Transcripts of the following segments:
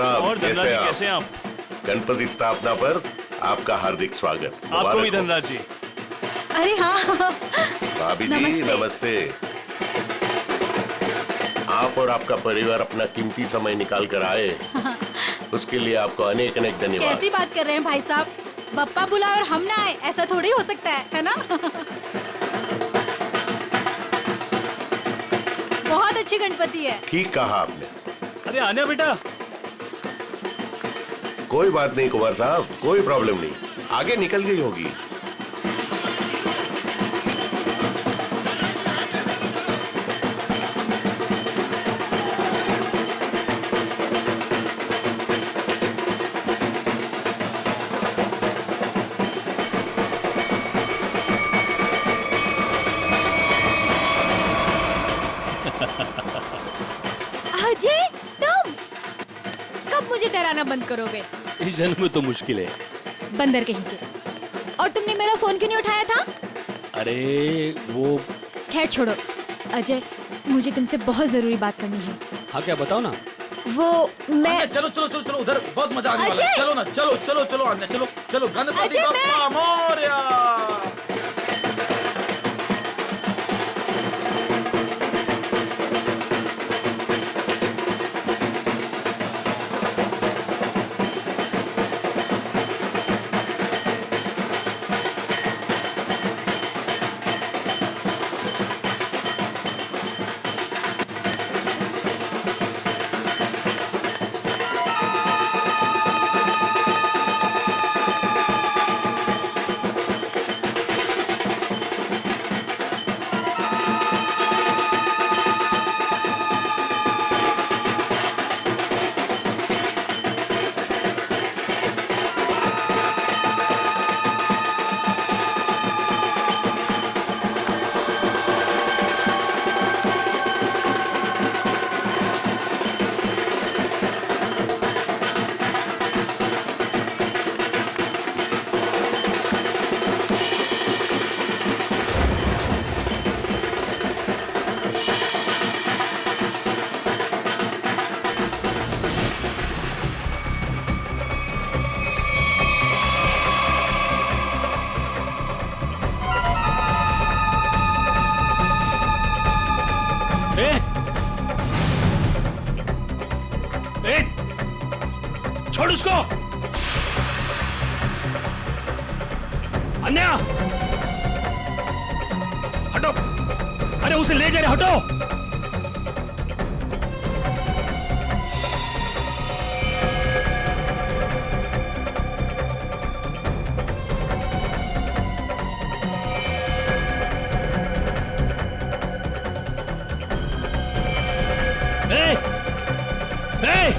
साहब, और धनराज जी कैसे हैं आप? गणपति स्थापना पर आपका हार्दिक स्वागत। आपको भी धनराज जी। अरे हाँ भाभी जी नमस्ते। आप और आपका परिवार अपना कीमती समय निकाल कर आए, उसके लिए आपको अनेक अनेक धन्यवाद। कैसी बात कर रहे हैं भाई साहब, बप्पा बुलाए और हम ना आए, ऐसा थोड़ी हो सकता है ना? बहुत अच्छी गणपति है। ठीक कहा आपने। अरे आने बेटा। कोई बात नहीं कुमार साहब, कोई प्रॉब्लम नहीं, आगे निकल गई होगी। अजय, तुम कब मुझे डराना बंद करोगे? इस जन्म में तो मुश्किल है। बंदर कहीं के। और तुमने मेरा फोन क्यों नहीं उठाया था? अरे वो। खैर छोड़ो अजय, मुझे तुमसे बहुत जरूरी बात करनी है। हाँ क्या बताओ ना। वो मैं चलो चलो चलो चलो, उधर बहुत मजा आने वाला है। अजय! चलो ना, चलो चलो चलो आने, चलो चलो, गणपति अजय, बप्पा मोरया। छोड़ उसको। अन्या हटो। अरे उसे ले जा रहे, हटो। ए! ए!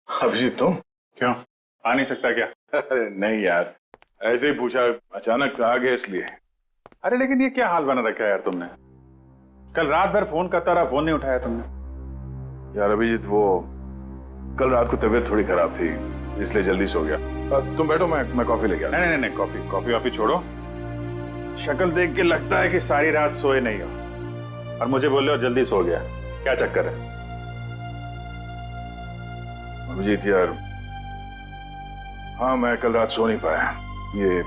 अभिजीत तुम क्यों आ नहीं सकता क्या? अरे नहीं यार, ऐसे ही पूछा, अचानक आ गया इसलिए। अरे लेकिन ये क्या हाल बना रखा है यार तुमने? कल रात भर फोन करता रहा, फोन नहीं उठाया तुमने। यार अभिजीत, वो कल रात को तबीयत थोड़ी खराब थी, इसलिए जल्दी सो गया। तुम बैठो, मैं कॉफी लेके आता। नहीं नहीं नहीं, कॉफी वॉफी छोड़ो। शक्ल देख के लगता है कि सारी रात सोए नहीं हो और मुझे बोल रहे हो जल्दी सो गया। क्या चक्कर है? अभिजीत यार, हाँ मैं कल रात सो नहीं पाया। ये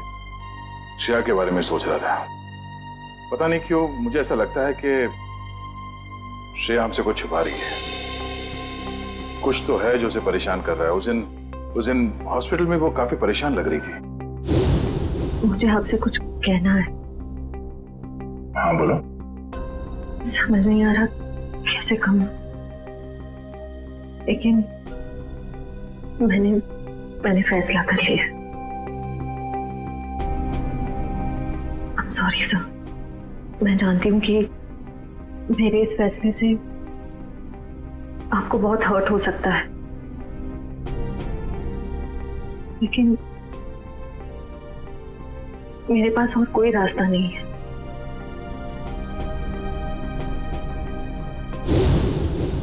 श्रेया के बारे में सोच रहा था। पता नहीं क्यों मुझे ऐसा लगता है कि श्रेया हमसे कुछ छुपा रही है। कुछ तो है जो उसे परेशान कर रहा है। उस दिन हॉस्पिटल में वो काफी परेशान लग रही थी। मुझे आपसे कुछ कहना है। हाँ बोलो। समझ नहीं आ रहा कैसे कहूं, लेकिन मैंने फैसला कर लिया। I'm sorry sir. मैं जानती हूँ कि मेरे इस फैसले से आपको बहुत हर्ट हो सकता है, लेकिन मेरे पास और कोई रास्ता नहीं है।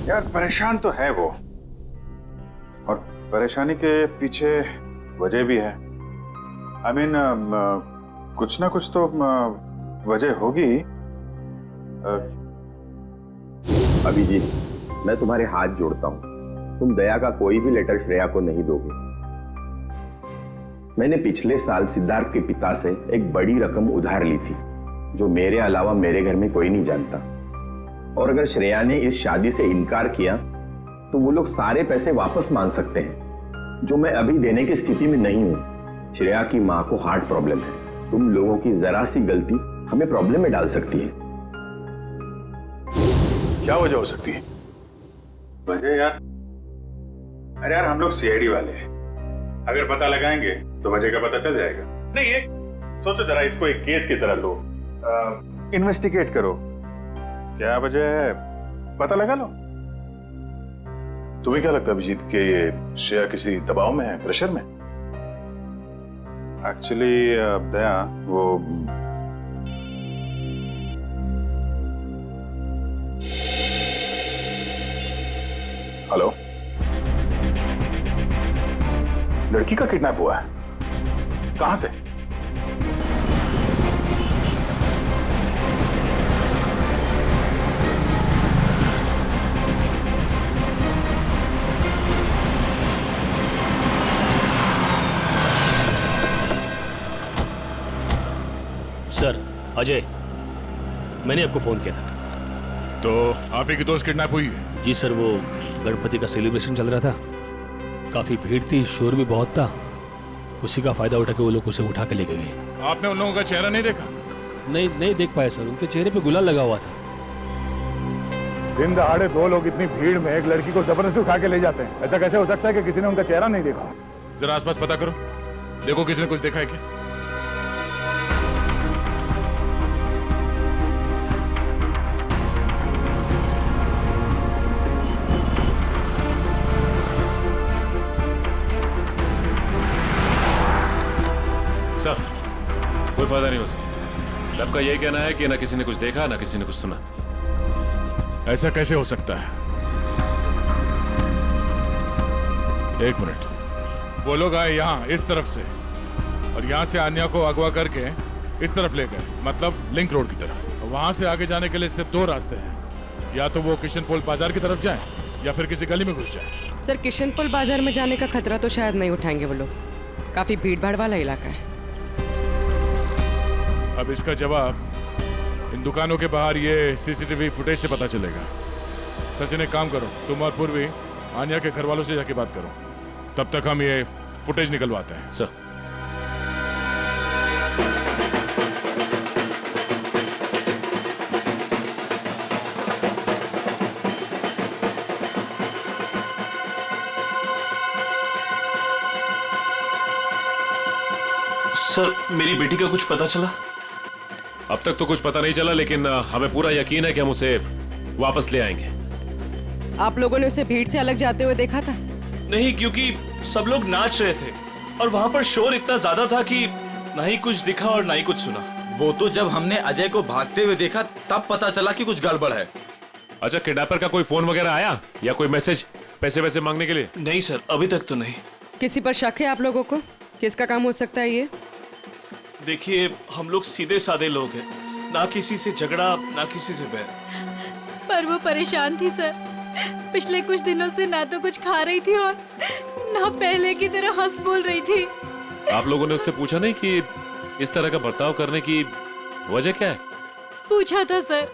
यार परेशान तो है वो, और परेशानी के पीछे वजह भी है। I mean, कुछ ना कुछ तो वजह होगी। अभिजीत, मैं तुम्हारे हाथ जोड़ता हूँ, तुम दया का कोई भी लेटर श्रेया को नहीं दोगे। मैंने पिछले साल सिद्धार्थ के पिता से एक बड़ी रकम उधार ली थी, जो मेरे अलावा मेरे घर में कोई नहीं जानता। और अगर श्रेया ने इस शादी से इनकार किया तो वो लोग सारे पैसे वापस मांग सकते हैं, जो मैं अभी देने की स्थिति में नहीं हूं। श्रेया की मां को हार्ट प्रॉब्लम है। तुम लोगों की जरा सी गलती हमें प्रॉब्लम में डाल सकती है। क्या वजह हो सकती है? वजह यार, अरे यार हम लोग सीआईडी वाले हैं, अगर पता लगाएंगे तो वजह का पता चल जाएगा। नहीं ये सोचो जरा, इसको एक केस की तरह लो, इन्वेस्टिगेट करो, क्या वजह है पता लगा लो। तुम्हें क्या लगता है अभिजीत कि ये श्रेया किसी दबाव में है, प्रेशर में? एक्चुअली दया वो हेलो, लड़की का किडनैप हुआ है? कहां से? सर अजय, मैंने आपको फोन किया था। तो आप ही की दोस्त किडनैप हुई है? जी सर, वो गणपति का सेलिब्रेशन चल रहा था, काफी भीड़ थी, शोर भी बहुत था, उसी का फायदा उठा के वो लोग उसे उठा के लेके गए। आपने उन लोगों का चेहरा नहीं देखा? नहीं देख पाए सर, उनके चेहरे पे गुलाल लगा हुआ था। दिन दहाड़े दो लोग इतनी भीड़ में एक लड़की को जबरदस्ती उठा के ले जाते हैं, ऐसा कैसे हो सकता है कि किसी ने उनका चेहरा नहीं देखा? जरा आसपास पता करो, देखो किसी ने कुछ देखा है क्या। सर कोई फायदा नहीं हो सकता। सबका यही कहना है कि ना किसी ने कुछ देखा ना किसी ने कुछ सुना। ऐसा कैसे हो सकता है? एक मिनट, वो लोग आए यहाँ इस तरफ से और यहाँ से आन्या को अगवा करके इस तरफ ले गए, मतलब लिंक रोड की तरफ। वहां से आगे जाने के लिए सिर्फ दो रास्ते हैं, या तो वो किशनपोल बाजार की तरफ जाए या फिर किसी गली में घुस जाए। सर किशनपोल बाजार में जाने का खतरा तो शायद नहीं उठाएंगे वो लोग, काफी भीड़ भाड़ वाला इलाका है। अब इसका जवाब इन दुकानों के बाहर ये सीसीटीवी फुटेज से पता चलेगा। सचिन एक काम करो, तुम और पूर्वी आन्या के घर वालों से जाके बात करो, तब तक हम ये फुटेज निकलवाते हैं। सर सर मेरी बेटी का कुछ पता चला? अब तक तो कुछ पता नहीं चला, लेकिन हमें पूरा यकीन है कि हम उसे वापस ले आएंगे। आप लोगों ने उसे भीड़ से अलग जाते हुए देखा था? नहीं, क्योंकि सब लोग नाच रहे थे और वहां पर शोर इतना ज्यादा था कि ना ही कुछ दिखा और ना ही कुछ सुना। वो तो जब हमने अजय को भागते हुए देखा तब पता चला कि कुछ गड़बड़ है। अच्छा, किडनैपर का कोई फोन वगैरह आया या कोई मैसेज पैसे वैसे मांगने के लिए? नहीं सर, अभी तक तो नहीं। किसी पर शक है आप लोगों को? किसका काम हो सकता है ये? देखिए, हम लोग सीधे साधे लोग हैं, ना किसी से झगड़ा ना किसी से बैर। पर वो परेशान थी सर, पिछले कुछ दिनों से ना तो कुछ खा रही थी और ना पहले की तरह हंस बोल रही थी। आप लोगों ने उससे पूछा नहीं कि इस तरह का बर्ताव करने की वजह क्या है? पूछा था सर,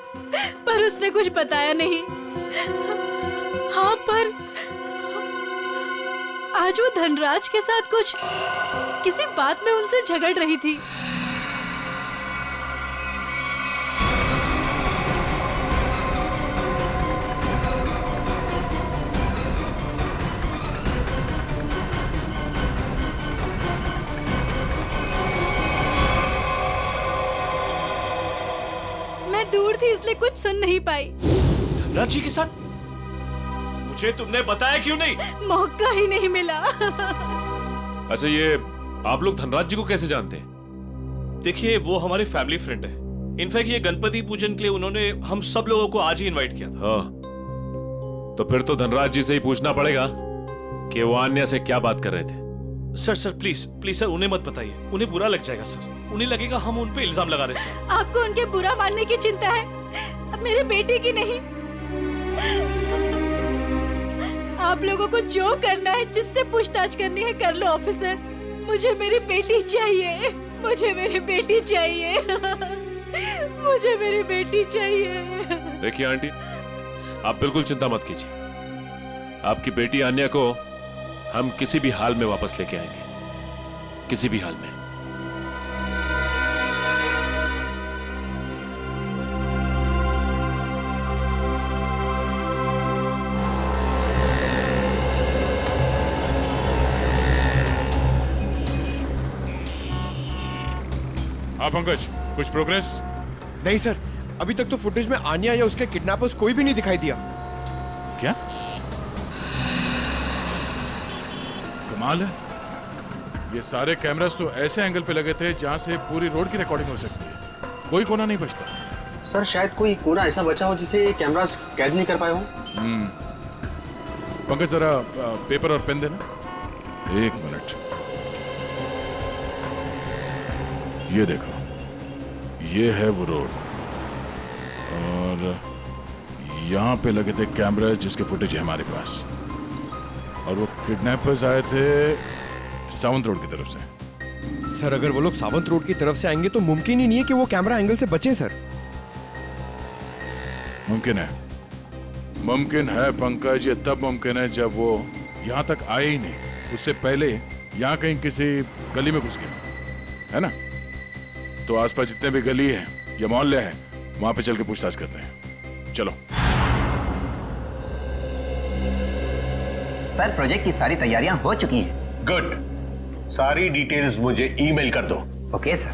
पर उसने कुछ बताया नहीं। हाँ, पर आज वो धनराज के साथ किसी बात में उनसे झगड़ रही थी। मैं दूर थी इसलिए कुछ सुन नहीं पाई। धनराज जी के साथ? मुझे तुमने बताया क्यों नहीं? मौका ही नहीं मिला। अच्छा, ये आप लोग धनराज जी को कैसे जानते हैं? देखिए, वो हमारे फैमिली फ्रेंड है। इनफैक्ट ये गणपति पूजन के लिए उन्होंने हम सब लोगों को आज ही इनवाइट किया था। हाँ, तो फिर तो धनराज जी से ही पूछना पड़ेगा कि वो आन्या से क्या बात कर रहे थे। सर प्लीज सर, उन्हें मत बताइए, उन्हें बुरा लग जाएगा सर। उन्हें लगेगा हम उन पे इल्जाम लगा रहे हैं। आपको उनके बुरा मानने की चिंता है, अब मेरे बेटे की नहीं। आप लोगों को जो करना है, जिससे पूछताछ करनी है कर लो ऑफिसर। मुझे मेरी बेटी चाहिए, मुझे मेरी बेटी चाहिए, मुझे मेरी बेटी चाहिए। देखिए आंटी, आप बिल्कुल चिंता मत कीजिए। आपकी बेटी आन्या को हम किसी भी हाल में वापस लेके आएंगे, किसी भी हाल में। हाँ पंकज, कुछ प्रोग्रेस? नहीं सर, अभी तक तो फुटेज में आन्या या उसके किडनैपर्स कोई भी नहीं दिखाई दिया। क्या कमाल है, ये सारे कैमरास तो ऐसे एंगल पे लगे थे जहां से पूरी रोड की रिकॉर्डिंग हो सकती है, कोई कोना नहीं बचता। सर शायद कोई कोना ऐसा बचा हो जिसे कैमरास कैद नहीं कर पाए हो। पंकज जरा पेपर और पेन देना। एक मिनट, ये देखो, ये है वो रोड और यहाँ पे लगे थे कैमरा जिसके फुटेज है हमारे पास, और वो किडनैपर्स आए थे सावंत रोड की तरफ से। सर अगर वो लोग सावंत रोड की तरफ से आएंगे तो मुमकिन ही नहीं है कि वो कैमरा एंगल से बचे सर। मुमकिन है, मुमकिन है पंकज, ये तब मुमकिन है जब वो यहाँ तक आए ही नहीं, उससे पहले यहाँ कहीं किसी गली में घुस गया है ना। तो आसपास जितने भी गली है या मोहल्ले हैं, वहां पे चल के पूछताछ करते हैं। चलो। सर प्रोजेक्ट की सारी तैयारियां हो चुकी हैं। गुड, सारी डिटेल्स मुझे ईमेल कर दो। Okay sir.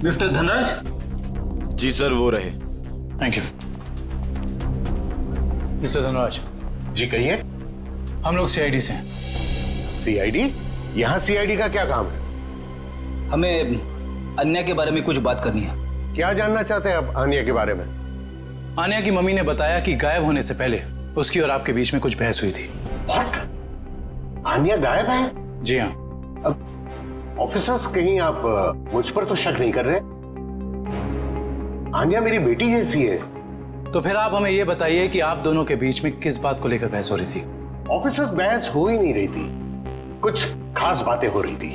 मिस्टर धनराज? जी सर, वो रहे। Thank you. मिस्टर धनराज जी कहिए। हम लोग सीआईडी से हैं। सीआईडी? यहाँ सीआईडी का क्या काम है? हमें अन्या के बारे में कुछ बात करनी है। क्या जानना चाहते हैं आप आन्या के बारे में? आन्या की मम्मी ने बताया कि गायब होने से पहले उसकी और आपके बीच में कुछ बहस हुई थी। What? आन्या गायब है? जी हाँ। अब ऑफिसर्स, कहीं आप मुझ पर तो शक नहीं कर रहे? आन्या मेरी बेटी जैसी है। तो फिर आप हमें यह बताइए कि आप दोनों के बीच में किस बात को लेकर बहस हो रही थी? ऑफिसर्स, बहस हो ही नहीं रही थी, कुछ खास बातें हो रही थी।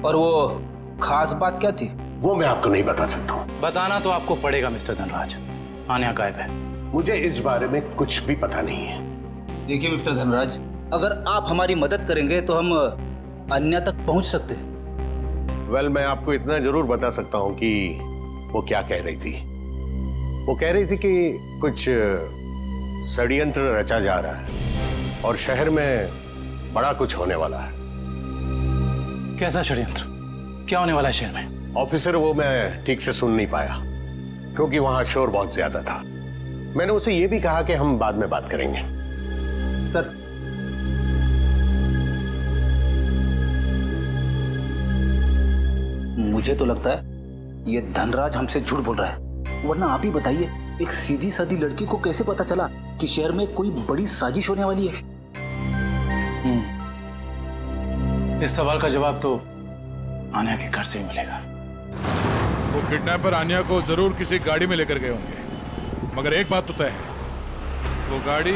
और वो खास बात क्या थी? वो मैं आपको नहीं बता सकता हूँ। बताना तो आपको पड़ेगा मिस्टर धनराज, आन्या गायब है। मुझे इस बारे में कुछ भी पता नहीं है। देखिए मिस्टर धनराज, अगर आप हमारी मदद करेंगे तो हम अन्या तक पहुंच सकते हैं। वेल, मैं आपको इतना जरूर बता सकता हूँ कि वो क्या कह रही थी। वो कह रही थी कि कुछ षड्यंत्र रचा जा रहा है और शहर में बड़ा कुछ होने वाला है। कैसा षड्यंत्र? क्या होने वाला है शहर में? ऑफिसर, वो मैं ठीक से सुन नहीं पाया क्योंकि वहां शोर बहुत ज्यादा था। मैंने उसे ये भी कहा कि हम बाद में बात करेंगे। सर, मुझे तो लगता है ये धनराज हमसे झूठ बोल रहा है, वरना आप ही बताइए, एक सीधी सादी लड़की को कैसे पता चला कि शहर में कोई बड़ी साजिश होने वाली है? इस सवाल का जवाब तो आन्या के घर से ही मिलेगा। वो किडनैपर आन्या को जरूर किसी गाड़ी में लेकर गए होंगे, मगर एक बात तो तय है, वो गाड़ी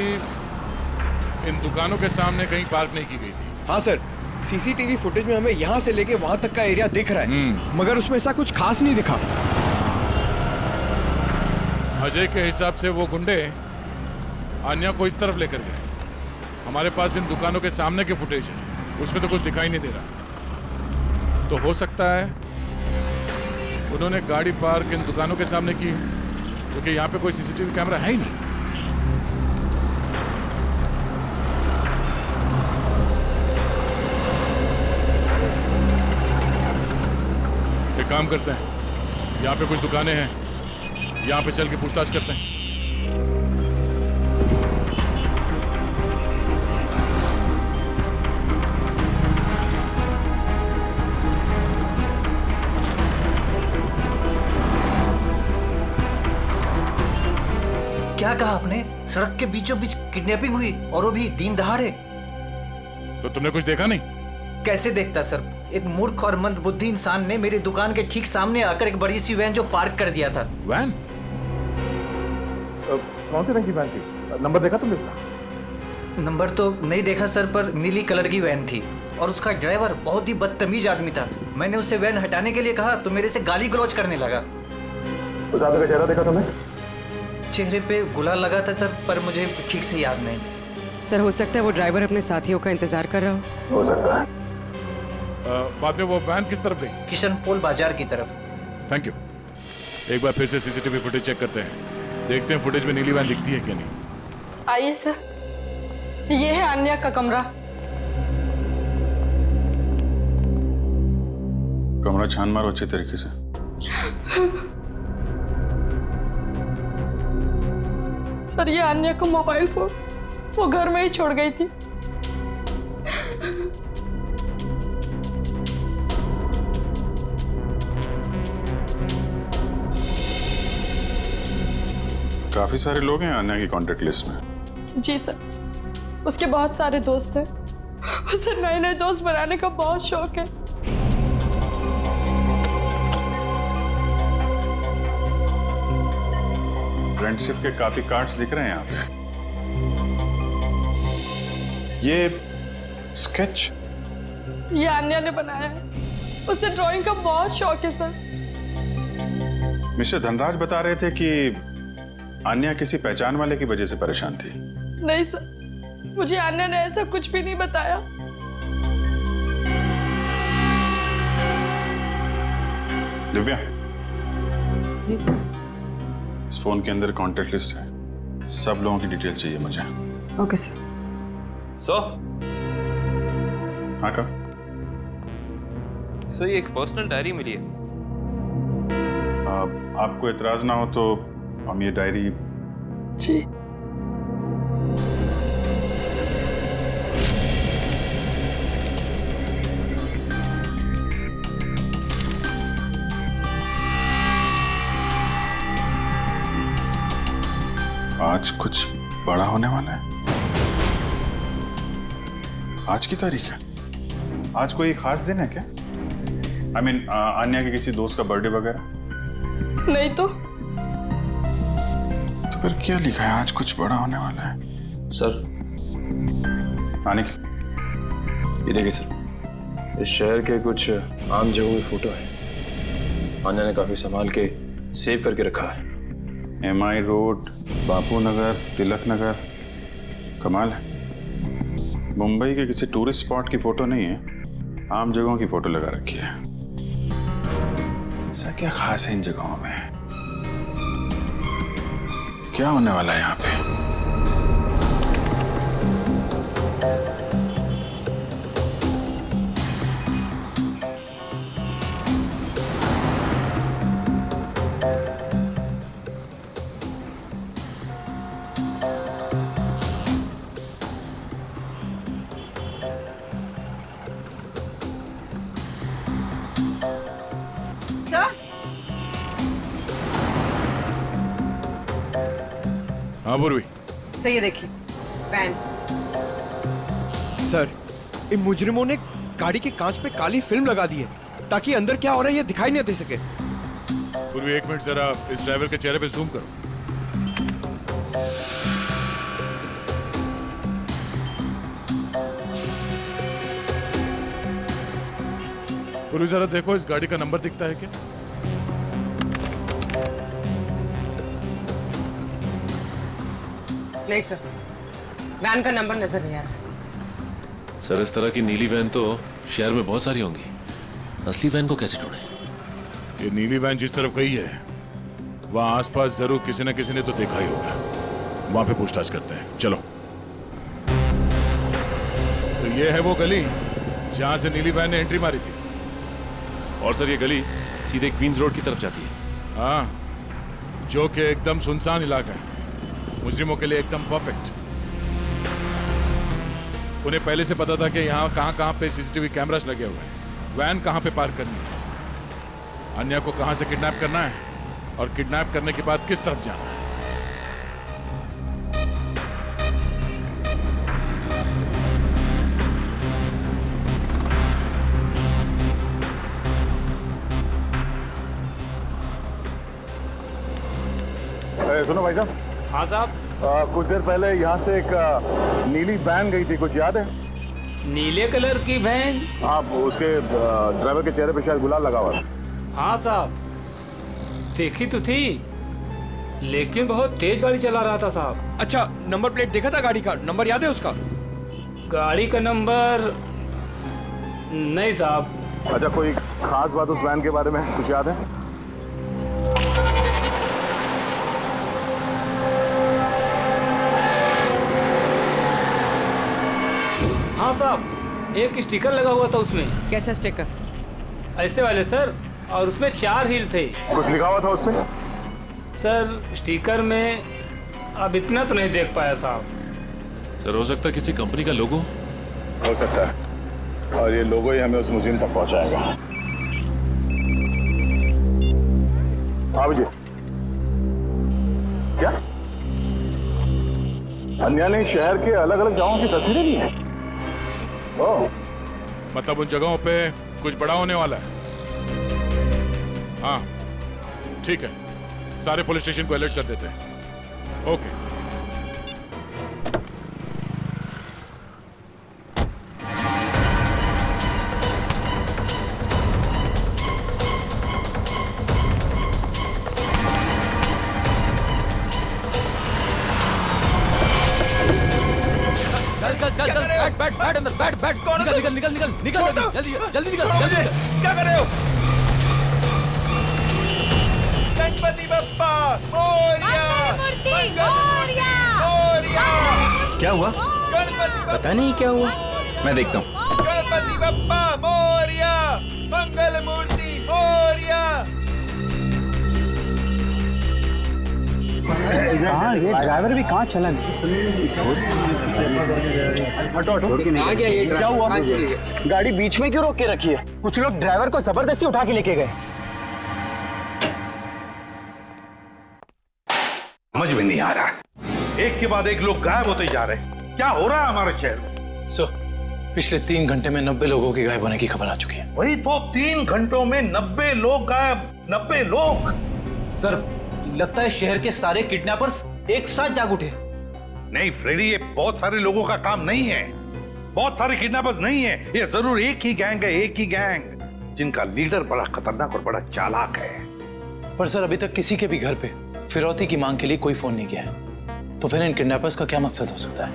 इन दुकानों के सामने कहीं पार्क नहीं की गई थी। हाँ सर, सीसीटीवी फुटेज में हमें यहाँ से लेके वहां तक का एरिया दिख रहा है, मगर उसमें ऐसा कुछ खास नहीं दिखा। अजय के हिसाब से वो गुंडे आन्या को इस तरफ लेकर गए। हमारे पास इन दुकानों के सामने के फुटेज है, उसमें तो कुछ दिखाई नहीं दे रहा। तो हो सकता है उन्होंने गाड़ी पार्क इन दुकानों के सामने की, क्योंकि यहाँ पे कोई सीसीटीवी कैमरा है ही नहीं। एक काम करते हैं, यहाँ पे कुछ दुकानें हैं, यहाँ पे चल के पूछताछ करते हैं। क्या कहा आपने? सड़क के बीचों बीच किडनैपिंग हुई और वो भी दिन दहाड़े? तो तुमने कुछ देखा नहीं? कैसे देखता सर, एक मूर्ख और मंदबुद्धि इंसान ने मेरी दुकान के ठीक सामने आकर एक बड़ी सी वैन जो पार्क कर दिया था। वैन? कौन सी रंग की वैन थी? नंबर देखा तुमने इसका? नंबर तो नहीं देखा सर, पर नीली कलर की वैन थी और उसका ड्राइवर बहुत ही बदतमीज आदमी था। मैंने उसे वैन हटाने के लिए कहा तो मेरे से गाली गलौज करने लगा। उस आदमी का चेहरा देखा तुमने? चेहरे पे गुलाल लगा था सर, पर मुझे ठीक से याद नहीं। सर हो सकता है वो ड्राइवर अपने साथियों का इंतजार कर रहा हो सकता है। बाद में वो वैन किस तरफ गई? किशन पोल बाजार की तरफ। Thank you. एक बार फिर से सीसीटीवी फुटेज चेक करते हैं, देखते हैं फुटेज में नीली वैन दिखती है क्या नहीं। आइए सर, ये है आन्या का कमरा। कमरा छान मारो अच्छे तरीके से। सर ये आन्या का मोबाइल फोन वो घर में ही छोड़ गई थी। काफी सारे लोग हैं आन्या की कांटेक्ट लिस्ट में। जी सर, उसके बहुत सारे दोस्त हैं। उसे नए नए दोस्त बनाने का बहुत शौक है। फ्रेंडशिप के काफी कार्ड्स दिख रहे हैं यहाँ पे। ये स्केच ये आन्या ने बनाया है। उसे ड्राइंग का बहुत शौक है सर। मिस्टर धनराज बता रहे थे कि आन्या किसी पहचान वाले की वजह से परेशान थी। नहीं सर, मुझे आन्या ने ऐसा कुछ भी नहीं बताया। दिव्या, जी सर। इस फोन के अंदर कॉन्टेक्ट लिस्ट है, सब लोगों की डिटेल चाहिए मुझे। Okay sir. हाँ का? सर ये एक पर्सनल डायरी मिली है। आपको एतराज ना हो तो हम ये डायरी। जी। आज कुछ बड़ा होने वाला है। आज की तारीख है? आज कोई खास दिन है क्या? I mean, आन्या के किसी दोस्त का बर्थडे वगैरह? नहीं तो फिर क्या लिखा है? आज कुछ बड़ा होने वाला है। सर आने की ये देखिए सर, इस शहर के कुछ आम जगहों की फोटो है। आन्या ने काफी संभाल के सेव करके रखा है। MI रोड, बापू नगर, तिलक नगर, कमाल है। मुंबई के किसी टूरिस्ट स्पॉट की फोटो नहीं है, आम जगहों की फोटो लगा रखी है। ऐसा क्या खास है इन जगहों में? क्या होने वाला है यहाँ पे? हाँ पूर्वी। सर ये देखिए वैन। सर इन मुजरिमों ने गाड़ी के कांच पे काली फिल्म लगा दी है ताकि अंदर क्या हो रहा है ये दिखाई नहीं दे सके। पूर्वी एक मिनट जरा इस ड्राइवर के चेहरे पे जूम करो। पूरी जरा देखो इस गाड़ी का नंबर दिखता है क्या? नहीं सर, वैन का नंबर नजर नहीं आ रहा। सर इस तरह की नीली वैन तो शहर में बहुत सारी होंगी, असली वैन को कैसे ढूंढें? ये नीली वैन जिस तरफ गई है वहां आसपास जरूर किसी न किसी ने तो देखा ही होगा। वहां पे पूछताछ करते हैं, चलो। तो ये है वो गली जहां से नीली वैन ने एंट्री मारी थी। और सर ये गली सीधे क्वींस रोड की तरफ जाती है। हाँ, जो कि एकदम सुनसान इलाका है, मुजरिमों के लिए एकदम परफेक्ट। उन्हें पहले से पता था कि यहाँ कहाँ पे सीसीटीवी कैमरास लगे हुए हैं, वैन कहाँ पे पार्क करनी है, अन्या को कहाँ से किडनैप करना है और किडनैप करने के बाद किस तरफ जाना है। सुनो भाई साहब। हाँ साहब। कुछ देर पहले यहाँ से एक नीली वैन गई थी, कुछ याद है? नीले कलर की वैन? हाँ, उसके ड्राइवर के चेहरे पे शायद गुलाल लगा हुआ था। हाँ साहब, देखी तो थी, लेकिन बहुत तेज गाड़ी चला रहा था साहब। अच्छा, नंबर प्लेट देखा था गाड़ी का? नंबर याद है उसका? गाड़ी का नंबर नहीं साहब। अच्छा, कोई खास बात उस वैन के बारे में कुछ याद है? हाँ साहब, एक स्टिकर लगा हुआ था उसमें। कैसा स्टिकर? ऐसे वाले सर, और उसमें 4 हील थे। कुछ लिखा हुआ था उसमें? सर स्टिकर में अब इतना तो नहीं देख पाया साहब। सर हो सकता है किसी कंपनी का लोगो हो सकता है, और ये लोगो ही हमें उस म्यूजियम तक पहुंचाएगा। हाँ विजय, क्या अन्या ने शहर के अलग अलग जगहों की तस्वीरें ली हैं? ओह, मतलब उन जगहों पे कुछ बड़ा होने वाला है। हाँ ठीक है, सारे पुलिस स्टेशन को अलर्ट कर देते हैं। ओके। चल बैठ अंदर, बैठ निकल जल्दी निकल। क्या कर रहे हो? गणपति बप्पा मोरया, क्या हुआ? पता नहीं क्या हुआ, मैं देखता हूँ। गणपति बप्पा मोरया, मंगल मूर्ति मोरया। हाँ, ये ड्राइवर भी कहाँ चला गया? क्या हुआ? गाड़ी बीच में क्यों रोक के रखी है? कुछ लोग ड्राइवर को जबरदस्ती उठा के लेके गए। समझ में नहीं आ रहा है, एक के बाद एक लोग गायब होते जा रहे हैं। क्या हो रहा है हमारे शहर में? सर, पिछले 3 घंटे में 90 लोगों के गायब होने की खबर आ चुकी है। वही तो, 3 घंटों में 90 लोग गायब। 90 लोग? सर, लगता है शहर के सारे किडनैपर्स एक साथ जाग उठे। नहीं फ्रेडी, ये बहुत सारे लोगों का काम नहीं है, बहुत सारे किडनैपर्स नहीं है, ये जरूर एक ही गैंग है, एक ही गैंग, जिनका लीडर बड़ा खतरनाक और बड़ा चालाक है। पर सर, अभी तक किसी के भी घर पे फिरौती की मांग के लिए कोई फोन नहीं किया है, तो फिर इन किडनैपर्स का क्या मकसद हो सकता है?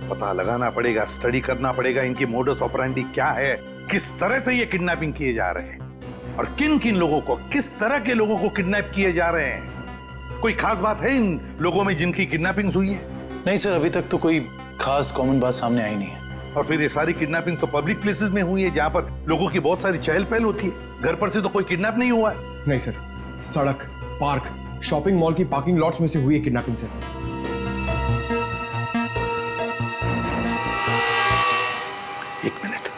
पता लगाना पड़ेगा, स्टडी करना पड़ेगा, इनकी मोडस ऑपरेंडी क्या है, किस तरह से ये किडनैपिंग किए जा रहे हैं, और किन किन लोगों को, किस तरह के लोगों को किडनैप किए जा रहे हैं। कोई खास बात है इन लोगों में जिनकी किडनैपिंग हुई है? नहीं सर, अभी तक तो कोई खास कॉमन बात सामने आई नहीं है। और फिर ये सारी किडनैपिंग तो पब्लिक प्लेसेस में हुई है, जहां पर लोगों की बहुत सारी चहल पहल होती है। घर पर से तो कोई किडनैप नहीं हुआ है। नहीं सर, सड़क, पार्क, शॉपिंग मॉल की पार्किंग लॉट्स में से हुई है किडनैपिंग सर। एक मिनट,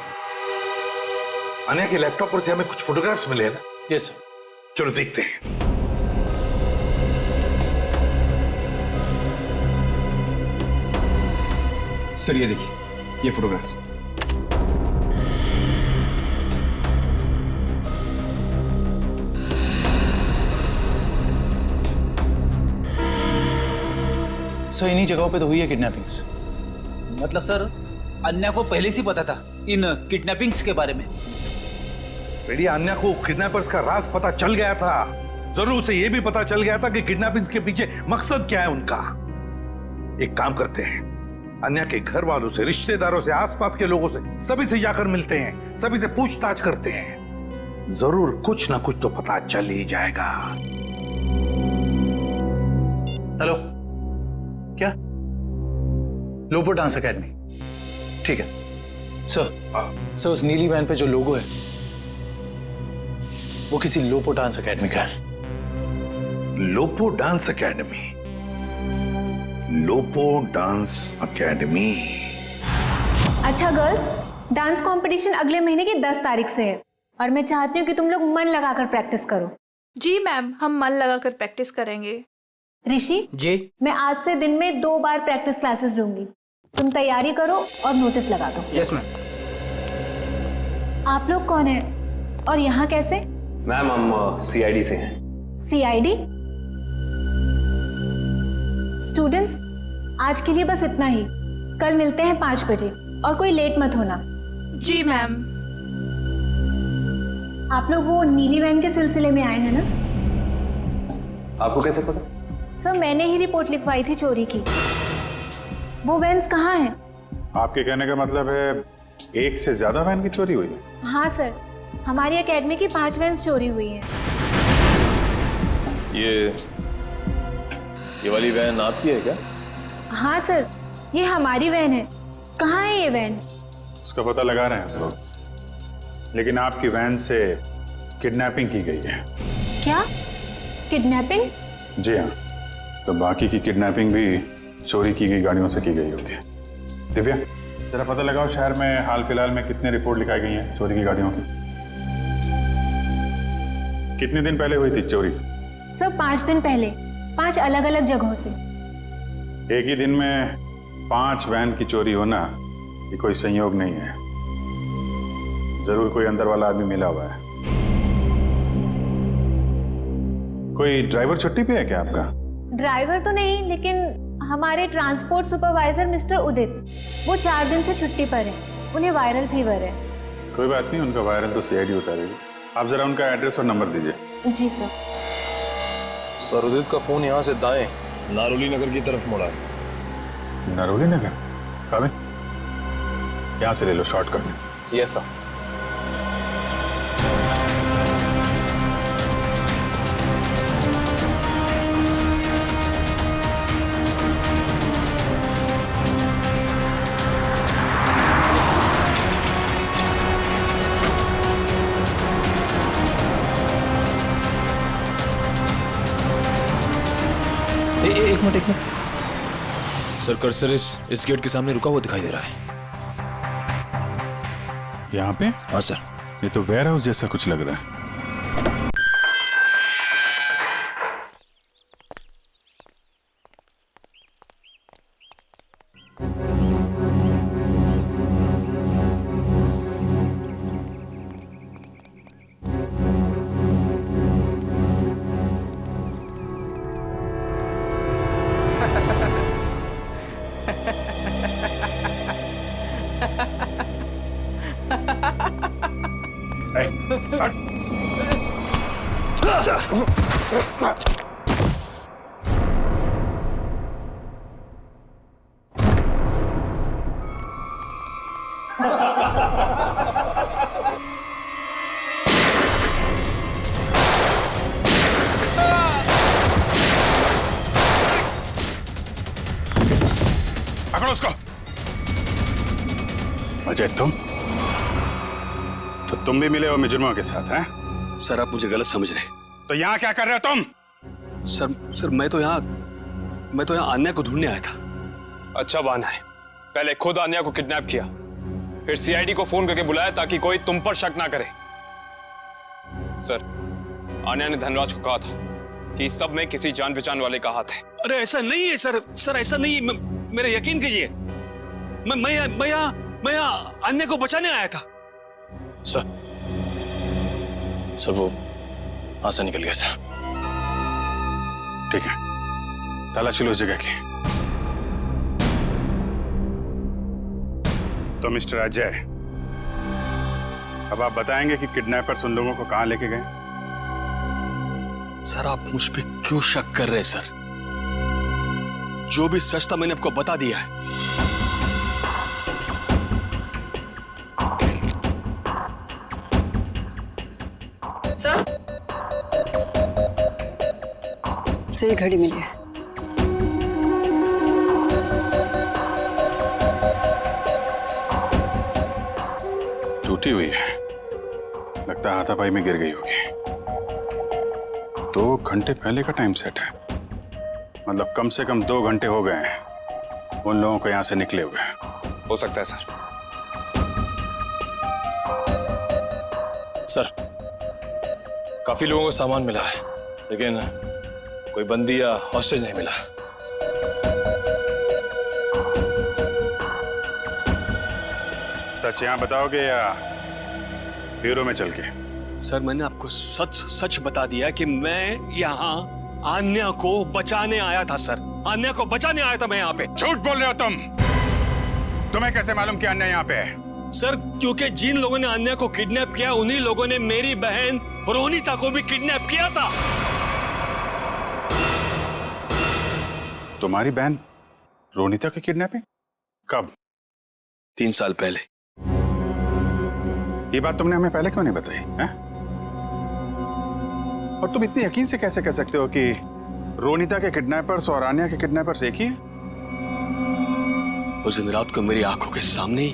अन्या के लैपटॉप पर से हमें कुछ फोटोग्राफ्स मिले हैं ना? Yes sir. चलो देखते हैं। सर ये देखिए, ये फोटोग्राफ्स। सर, इन्हीं जगहों पे तो हुई है किडनैपिंग्स। मतलब सर, अन्या को पहले से पता था इन किडनैपिंग्स के बारे में? बेटी अन्या को किडनैपर्स का राज पता चल गया था। जरूर उसे यह भी पता चल गया था कि किडनैपिंग के पीछे मकसद क्या है उनका। एक काम करते हैं, अन्या के घर वालों से, रिश्तेदारों से, आसपास के लोगों से, सभी से जाकर मिलते हैं, सभी से पूछताछ करते हैं। जरूर कुछ ना कुछ तो पता चल ही जाएगा। हेलो, क्या? लोपो डांस एकेडमी, ठीक है सर। उस नीली वैन पे जो लोगो है वो किसी लोपो डांस एकेडमी का है। लोपो डांस एकेडमी, लोपो डांस एकेडमी। अच्छा गर्ल्स, डांस कंपटीशन अगले महीने की 10 तारीख से है और मैं चाहती हूँ कि तुम लोग मन लगाकर प्रैक्टिस करो। जी मैम, हम मन लगाकर प्रैक्टिस करेंगे। ऋषि जी, मैं आज से दिन में 2 बार प्रैक्टिस क्लासेस लूंगी, तुम तैयारी करो और नोटिस लगा दो। Yes ma'am. आप लोग कौन है और यहाँ कैसे? मैम हम सीआईडी से हैं। सीआईडी? स्टूडेंट्स, आज के लिए बस इतना ही। कल मिलते हैं 5 बजे और कोई लेट मत होना। जी मैम। आप लोग वो नीली वैन के सिलसिले में आए हैं ना? आपको कैसे पता? सर, मैंने ही रिपोर्ट लिखवाई थी चोरी की। वो वैन्स कहाँ हैं? आपके कहने का मतलब है एक से ज्यादा वैन की चोरी हुई है? हाँ सर, हमारी एकेडमी की 5 वैन्स चोरी हुई हैं। ये वाली वैन आपकी है क्या? हाँ सर, ये हमारी वैन है। कहाँ है ये वैन? उसका पता लगा रहे हैं हम लोग, लेकिन आपकी वैन से किडनैपिंग की गई है। क्या? किडनैपिंग? जी हाँ, तो बाकी की किडनैपिंग भी चोरी की गई गाड़ियों से की गई होगी। दिव्या, जरा पता लगाओ शहर में हाल फिलहाल में कितने रिपोर्ट लिखाई गई हैं चोरी की गाड़ियों की। कितने दिन पहले हुई थी चोरी? सर 5 दिन पहले, 5 अलग अलग जगहों से। एक ही दिन में 5 वैन की चोरी होना ये कोई संयोग नहीं है। जरूर कोई अंदर वाला आदमी मिला हुआ है। कोई ड्राइवर छुट्टी पे है क्या आपका? ड्राइवर तो नहीं, लेकिन हमारे ट्रांसपोर्ट सुपरवाइजर मिस्टर उदित, वो 4 दिन से छुट्टी पर हैं। उन्हें वायरल फीवर है। कोई बात नहीं, उनका वायरल तो सीआईडी उतारेगी। आप जरा उनका एड्रेस और नंबर दीजिए। जी सर। सर, उदित का फोन यहाँ से दाएं नारोली नगर की तरफ मुड़ा है। नारोली नगर? काबिल, यहाँ से ले लो शॉर्टकट। Yes sir. एक मिनट। सर, कर्सर इस गेट के सामने रुका हुआ दिखाई दे रहा है। यहाँ पे? हाँ सर। ये तो वेयर हाउस जैसा कुछ लग रहा है। पकड़ो उसको। अजय, तुम भी मिले हो मुजरिमों के साथ हैं? सर, आप मुझे गलत समझ रहे हैं। तो यहाँ क्या कर रहे हो तुम? सर मैं तो यहाँ अन्या को ढूंढने आया था। अच्छा बहाना है। पहले खुद अन्या को किडनैप किया, फिर सीआईडी को फोन करके बुलाया ताकि कोई तुम पर शक ना करे। सर, अन्या ने धनराज को कहा था कि इस सब में किसी जान पहचान वाले का हाथ है। अरे ऐसा नहीं है सर, ऐसा नहीं है। मेरा यकीन कीजिए, मैं यहाँ अन्य को बचाने आया था। सर वो हाथ से निकल गया सर। ठीक है, तलाशी लो उस जगह की। तो मिस्टर अजय, अब आप बताएंगे कि किडनैपर्स उन लोगों को कहां लेके गए? सर आप मुझ पे क्यों शक कर रहे हैं सर? जो भी सच था मैंने आपको बता दिया है। सर से घड़ी मिली है। टूटी हुई है, लगता है हाथापाई में गिर गई होगी। 2 घंटे पहले का टाइम सेट है, मतलब कम से कम 2 घंटे हो गए हैं उन लोगों को यहां से निकले हुए। हो सकता है सर। सर काफी लोगों को सामान मिला है, लेकिन कोई बंदी या हॉस्टेज नहीं मिला। सच यहां बताओगे या ब्यूरो में चल के? सर मैंने आपको सच सच बता दिया कि मैं यहाँ आन्या को बचाने आया था सर। आन्या को बचाने आया था मैं यहाँ पे। झूठ बोल रहे हो तुम। तुम्हें कैसे मालूम कि आन्या यहाँ पे है? सर क्योंकि जिन लोगों ने आन्या को किडनैप किया उन्हीं लोगों ने मेरी बहन रोनिता को भी किडनैप किया था। तुम्हारी बहन रोनिता की किडनैपिंग कब? 3 साल पहले। ये बात तुमने हमें पहले क्यों नहीं बताई है? और तुम इतनी यकीन से कैसे कह सकते हो कि रोनिता के किडनैपर्स और आन्या के किडनैपर्स एक ही हैं? उस दिन रात को मेरी आंखों के सामने ही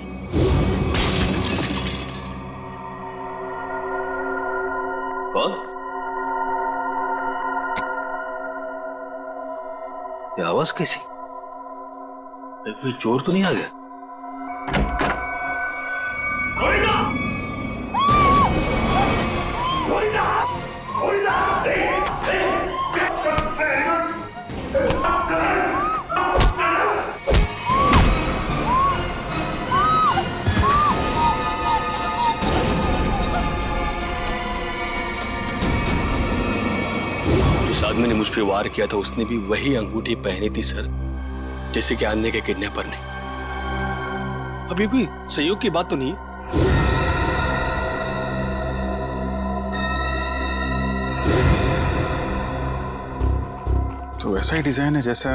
कौन? ये आवाज कैसी? कोई चोर तो नहीं आ गया? जिस आदमी ने मुझ पे वार किया था उसने भी वही अंगूठी पहनी थी सर, जैसे कि आन्या के किडनैपर ने। अब ये कोई संयोग की बात तो नहीं? तो ऐसा ही डिजाइन है जैसा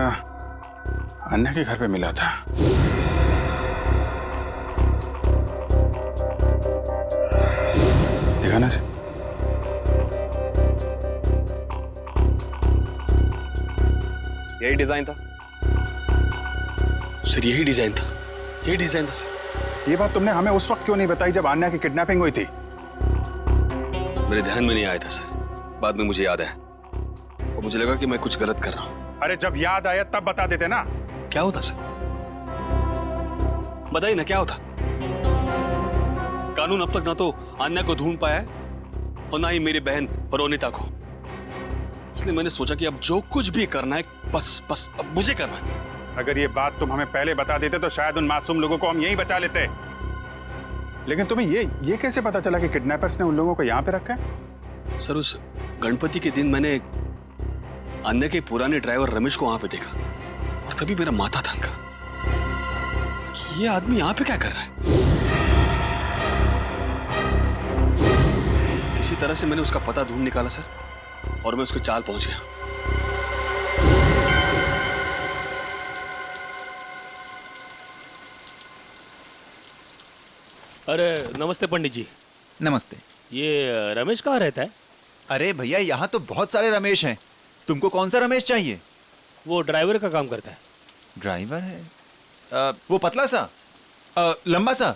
आन्या के घर पे मिला था। दिखाना से। यही डिजाइन था सर, यही डिजाइन था, यही डिजाइन था सर। ये बात तुमने हमें उस वक्त क्यों नहीं बताई जब आन्या की किडनैपिंग हुई थी? मेरे ध्यान में नहीं आया था सर, बाद में मुझे याद आया और मुझे लगा कि मैं कुछ गलत कर रहा हूं। अरे जब याद आया तब बता देते ना। क्या होता सर? बताइए ना क्या होता। कानून अब तक ना तो आन्या को ढूंढ पाया है और ना ही मेरी बहन रोनिता को। इसलिए मैंने सोचा कि अब जो कुछ भी करना है बस अब मुझे करना है। अगर ये बात तुम हमें पहले बता देते तो शायद उन मासूम लोगों को हम यहीं बचा लेते। लेकिन तुम्हें ये कैसे पता चला कि किडनैपर्स ने उन लोगों को यहां पे रखा है? सर उस गणपति के दिन मैंने आन्या के पुराने ड्राइवर रमेश को वहां पे देखा और तभी मेरा माथा थनका कि ये आदमी यहां पे क्या कर रहा है। किसी तरह से मैंने उसका पता ढूंढ निकाला सर और मैं उसके चाल पहुंच गया। अरे नमस्ते पंडित जी। नमस्ते। ये रमेश कहाँ रहता है? अरे भैया यहाँ तो बहुत सारे रमेश हैं, तुमको कौन सा रमेश चाहिए? वो ड्राइवर का काम करता है। ड्राइवर है? वो पतला सा, लंबा सा,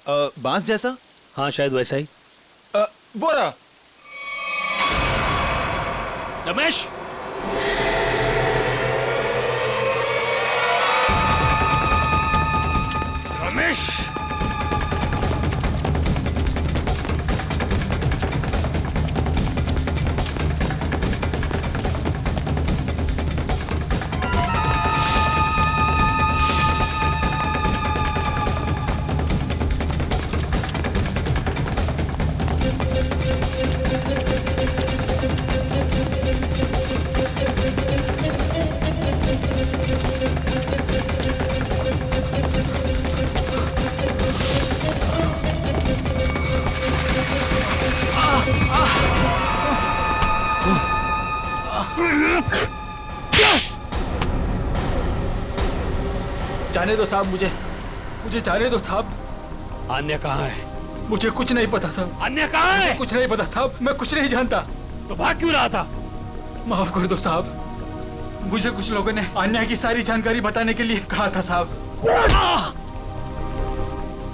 बांस जैसा? हाँ शायद वैसा ही। वो रहा। रमेश, रमेश, जाने दो साहब, मुझे जाने दो साहब। अन्य कहाँ है? मुझे कुछ नहीं पता साहब। अन्य कहाँ है? मुझे कुछ नहीं पता साहब, मैं कुछ नहीं जानता। तो भाग क्यों रहा था? माफ कर दो साहब, मुझे कुछ लोगों ने अन्य की सारी जानकारी बताने के लिए कहा था साहब।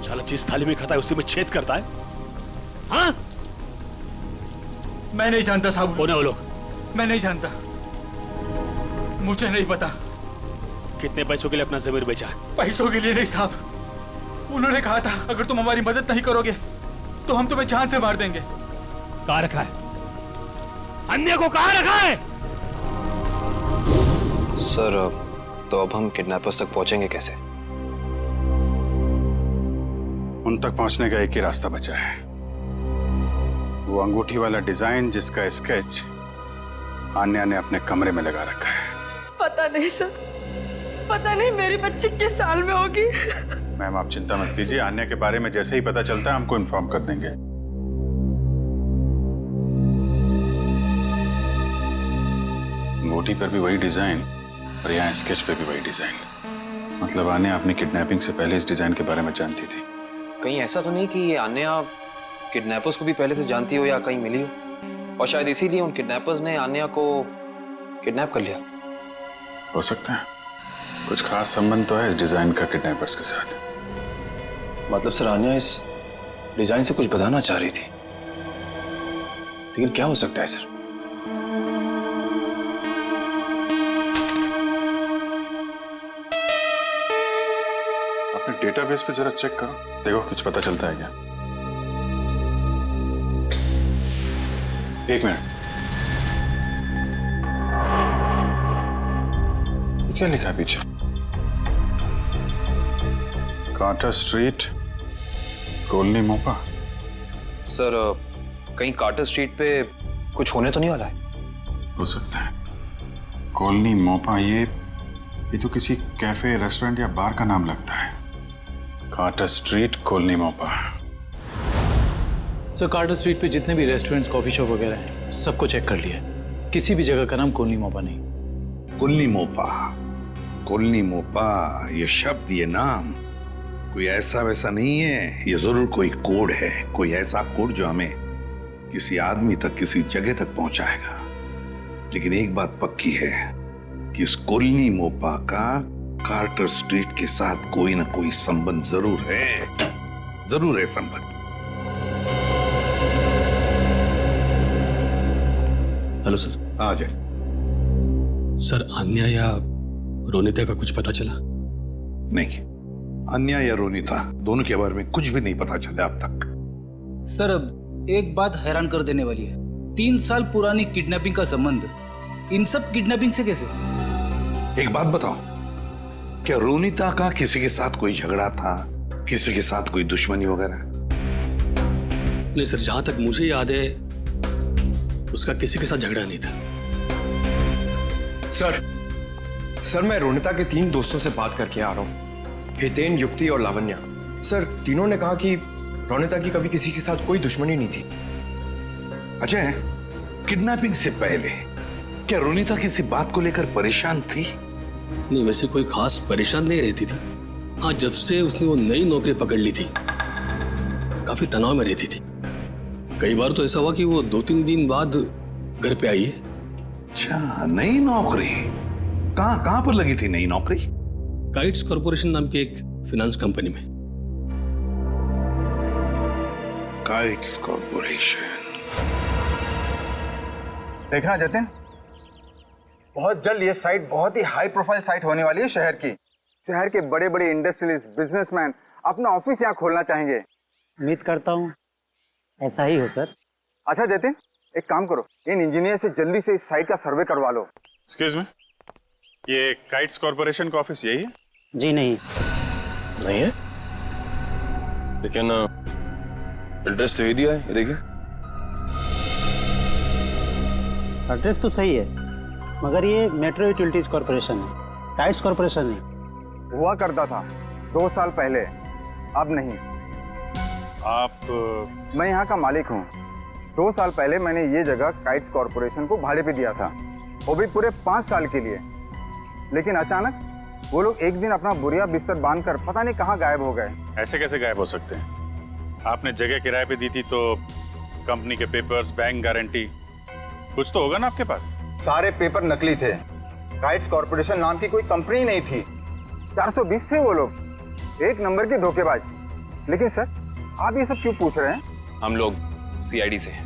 साला जिस थाली में खाता है उसी में छेद करता है। हाँ? मैं नहीं जानता साहब। कौन है वो लोग? मैं नहीं जानता, मुझे नहीं पता। कितने पैसों के लिए अपना जमीर बेचा? पैसों के लिए नहीं साहब, उन्होंने कहा था अगर तुम हमारी मदद नहीं करोगे तो हम तुम्हें जान से मार देंगे। कहाँ रखा है? अन्य को कहाँ रखा है? सर तो अब हम किडनैपर्स तक पहुंचेंगे कैसे? उन तक पहुंचने का एक ही रास्ता बचा है, वो अंगूठी वाला डिजाइन जिसका स्केच आन्या ने अपने कमरे में लगा रखा है। पता नहीं सर, पता नहीं मेरी बच्ची किस साल में होगी। मैम आप चिंता मत कीजिए, आन्या के बारे में जैसे ही पता चलता है हमको इन्फॉर्म कर देंगे। अंगूठी पर भी वही डिजाइन और यहाँ स्केच पे भी वही डिजाइन। मतलब आन्या अपनी किडनैपिंग से पहले इस डिजाइन के बारे में जानती थी। कहीं ऐसा तो नहीं कि ये आन्या किडनैपर्स को भी पहले से जानती हो या कहीं मिली हो, और शायद इसीलिए उन किडनैपर्स ने आन्या को किडनैप कर लिया। हो सकता है, कुछ खास संबंध तो है इस डिजाइन का किडनैपर्स के साथ। मतलब सर आन्या इस डिजाइन से कुछ बताना चाह रही थी, लेकिन क्या हो सकता है सर? अपने डेटाबेस पे जरा चेक करो, देखो कुछ पता चलता है क्या। एक मिनट, क्या लिखा है पीछे? कार्टर स्ट्रीट, कॉलोनी मोपा। सर कहीं कार्टर स्ट्रीट पे कुछ होने तो नहीं वाला है? हो सकता है, कॉलोनी मोपा, ये तो किसी कैफे, रेस्टोरेंट या बार का नाम लगता है। कार्टर स्ट्रीट, कॉलोनी मोपा। सर कार्टर स्ट्रीट पे जितने भी रेस्टोरेंट्स, कॉफी शॉप वगैरह हैं, सबको चेक कर लिया है। किसी भी जगह का नाम कॉलोनी मोपा नहीं। कॉलोनी मोपा, कॉलोनी मोपा, ये शब्द, ये नाम कोई ऐसा वैसा नहीं है, ये जरूर कोई कोड है, कोई ऐसा कोड जो हमें किसी आदमी तक, किसी जगह तक पहुंचाएगा। लेकिन एक बात पक्की है कि इस कॉलोनी मोपा का कार्टर स्ट्रीट के साथ कोई ना कोई संबंध जरूर है संबंध। Hello sir. आ जाए। सर आन्या या रोनिता का कुछ पता चला? नहीं, अन्या या रोनिता दोनों के बारे में कुछ भी नहीं पता चला अब तक। सर अब एक बात हैरान कर देने वाली है, 3 साल पुरानी किडनैपिंग का संबंध इन सब किडनैपिंग से कैसे? एक बात बताओ, क्या रोनिता का किसी के साथ कोई झगड़ा था, किसी के साथ कोई दुश्मनी वगैरह? नहीं सर, जहां तक मुझे याद है उसका किसी के साथ झगड़ा नहीं था। सर मैं रोनिता के 3 दोस्तों से बात करके आ रहा हूँ, हितेन, युक्ति और लावण्या। सर तीनों ने कहा कि रोनिता की कभी किसी के साथ कोई दुश्मनी नहीं थी। अजय, किडनैपिंग से पहले क्या रोनिता किसी बात को लेकर परेशान थी? नहीं, वैसे कोई खास परेशान नहीं रहती थी। हाँ, जब से उसने वो नई नौकरी पकड़ ली थी काफी तनाव में रहती थी। कई बार तो ऐसा हुआ कि वो 2-3 दिन बाद घर पे आई है। अच्छा, नई नौकरी? कहाँ पर लगी थी नई नौकरी? काइट्स कॉर्पोरेशन नाम की एक फाइनेंस कंपनी में। Kites corporation. देखना जतिन, बहुत जल्द ये साइट बहुत ही हाई प्रोफाइल साइट होने वाली है शहर की। शहर के बड़े बड़े इंडस्ट्रियलिस्ट, बिजनेसमैन अपना ऑफिस यहाँ खोलना चाहेंगे। उम्मीद करता हूँ ऐसा ही हो सर। अच्छा जतिन, एक काम करो, इन इंजीनियर से जल्दी से इस साइट का सर्वे करवा लो। एक्सक्यूज मी, ये काइट्स कॉर्पोरेशन का ऑफिस यही है? जी नहीं है, लेकिन एड्रेस सही दिया है, ये देखिए। एड्रेस तो सही है, मगर ये मेट्रो यूटिलिटीज कॉर्पोरेशन है, काइट्स कॉर्पोरेशन नहीं। हुआ करता था 2 साल पहले, अब नहीं। आप? मैं यहाँ का मालिक हूँ। 2 साल पहले मैंने ये जगह काइट्स कॉर्पोरेशन को भाड़े पे दिया था, वो भी पूरे 5 साल के लिए। लेकिन अचानक वो लोग एक दिन अपना बुरिया बिस्तर बांधकर पता नहीं कहाँ गायब हो गए। ऐसे कैसे गायब हो सकते हैं? आपने जगह किराए पे दी थी तो कंपनी के पेपर्स, बैंक गारंटी, कुछ तो होगा ना आपके पास। सारे पेपर नकली थे। काइट्स कॉर्पोरेशन नाम की कोई कंपनी नहीं थी। 420 थे वो लोग, एक नंबर के धोखेबाज। लेकिन सर, आप ये सब क्यों पूछ रहे हैं? हम लोग सीआईडी से हैं।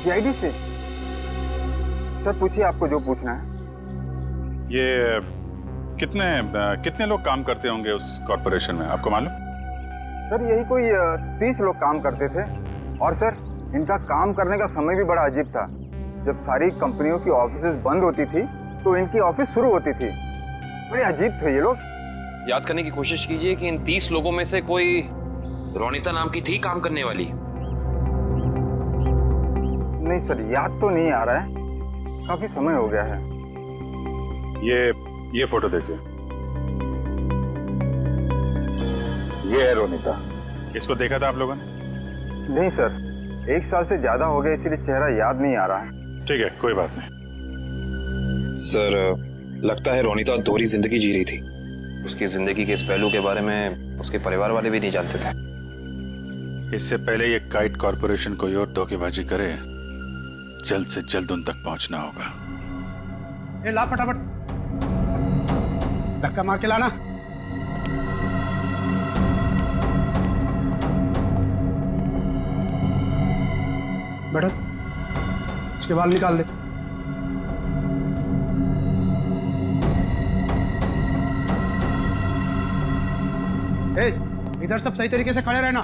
सीआईडी से? सर पूछिए आपको जो पूछना है। ये कितने लोग काम करते होंगे उस कॉर्पोरेशन में, आपको मालूम? सर यही कोई 30 लोग काम करते थे। और सर इनका काम करने का समय भी बड़ा अजीब था। जब सारी कंपनियों की ऑफिसेज बंद होती थी तो इनकी ऑफिस शुरू होती थी। बड़े अजीब थे ये लोग। याद करने की कोशिश कीजिए कि इन 30 लोगों में से कोई रोनिता नाम की थी काम करने वाली? नहीं सर, याद तो नहीं आ रहा है, काफी समय हो गया है। ये फोटो देखिए, ये है रोनिता। इसको देखा था आप लोगों ने? नहीं सर, 1 साल से ज्यादा हो गया, इसीलिए चेहरा याद नहीं आ रहा है। ठीक है, कोई बात नहीं। सर लगता है रोनिता दोहरी जिंदगी जी रही थी। उसकी जिंदगी के इस पहलू के बारे में उसके परिवार वाले भी नहीं जानते थे। इससे पहले ये काइट कॉर्पोरेशन कोई और धोखेबाजी करे, जल्द से जल्द उन तक पहुंचना होगा। ए ला फटाफट, धक्का मार के लाना। बैठो, इसके बाल निकाल दे। ए, इधर सब सही तरीके से खड़े रहना।